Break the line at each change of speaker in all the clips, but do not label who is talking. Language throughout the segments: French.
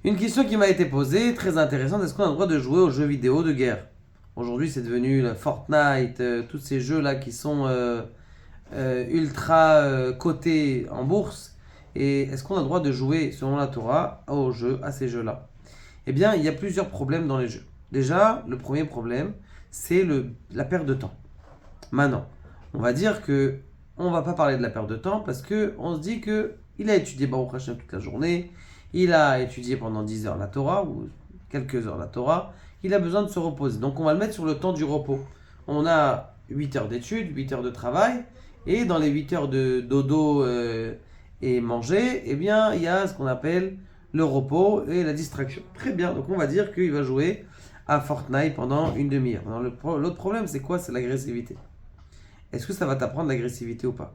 Une question qui m'a été posée, très intéressante, est-ce qu'on a le droit de jouer aux jeux vidéo de guerre? Aujourd'hui, c'est devenu la Fortnite, tous ces jeux-là qui sont ultra cotés en bourse. Et est-ce qu'on a le droit de jouer, selon la Torah, aux jeux, à ces jeux-là? Eh bien, il y a plusieurs problèmes dans les jeux. Déjà, le premier problème, c'est la perte de temps. Maintenant, on va dire que on va pas parler de la perte de temps parce que on se dit que il a étudié Baruch Hashem toute la journée, il a étudié pendant 10 heures la Torah ou quelques heures la Torah, il a besoin de se reposer. Donc on va le mettre sur le temps du repos. On a 8 heures d'études, 8 heures de travail et dans les 8 heures de dodo et manger, eh bien, il y a ce qu'on appelle le repos et la distraction. Très bien, donc on va dire qu'il va jouer à Fortnite pendant une demi-heure. L'autre problème, c'est quoi? C'est l'agressivité. Est-ce que ça va t'apprendre l'agressivité ou pas?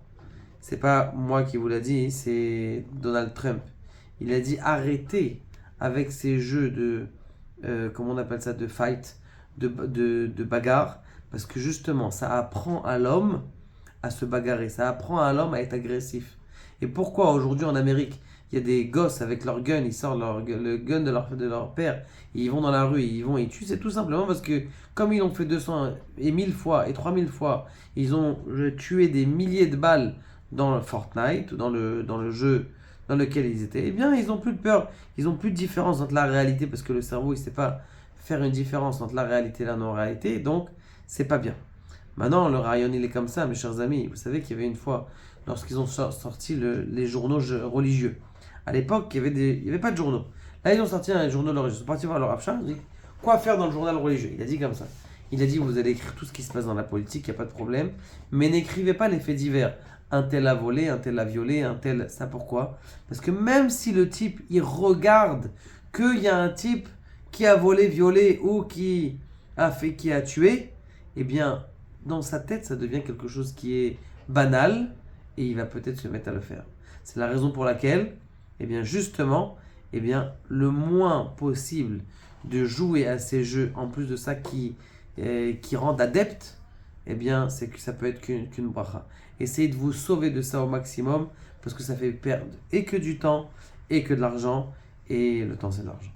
C'est pas moi qui vous l'a dit, c'est Donald Trump. Il a dit arrêtez avec ces jeux de, comment on appelle ça, de fight, de bagarre, parce que justement, ça apprend à l'homme à se bagarrer, ça apprend à l'homme à être agressif. Et pourquoi aujourd'hui en Amérique, il y a des gosses avec leur gun, ils sortent le gun de leur père, et ils vont dans la rue, ils tuent, c'est tout simplement parce que comme ils l'ont fait 200 et 1000 fois et 3000 fois, ils ont tué des milliers de balles dans le Fortnite, dans le jeu dans lequel ils étaient, eh bien ils n'ont plus de peur, ils n'ont plus de différence entre la réalité, parce que le cerveau il ne sait pas faire une différence entre la réalité et la non-réalité, donc c'est pas bien. Maintenant, le rayon il est comme ça, mes chers amis. Vous savez qu'il y avait une fois, lorsqu'ils ont sorti les journaux religieux. À l'époque, il y avait pas de journaux. Là, ils ont sorti un journal religieux. Ils sont partis voir leur Rav Shach, ils ont dit quoi faire dans le journal religieux. Il a dit comme ça. Il a dit vous allez écrire tout ce qui se passe dans la politique, il n'y a pas de problème, mais n'écrivez pas les faits divers. Un tel a volé, un tel a violé, un tel. Ça pourquoi? Parce que même si le type il regarde qu'il y a un type qui a volé, violé ou qui a tué, eh bien dans sa tête, ça devient quelque chose qui est banal et il va peut-être se mettre à le faire. C'est la raison pour laquelle, eh bien justement, eh bien le moins possible de jouer à ces jeux, en plus de ça qui rendent adepte, eh bien c'est que ça peut être qu'une bracha. Essayez de vous sauver de ça au maximum parce que ça fait perdre et que du temps et que de l'argent et le temps c'est de l'argent.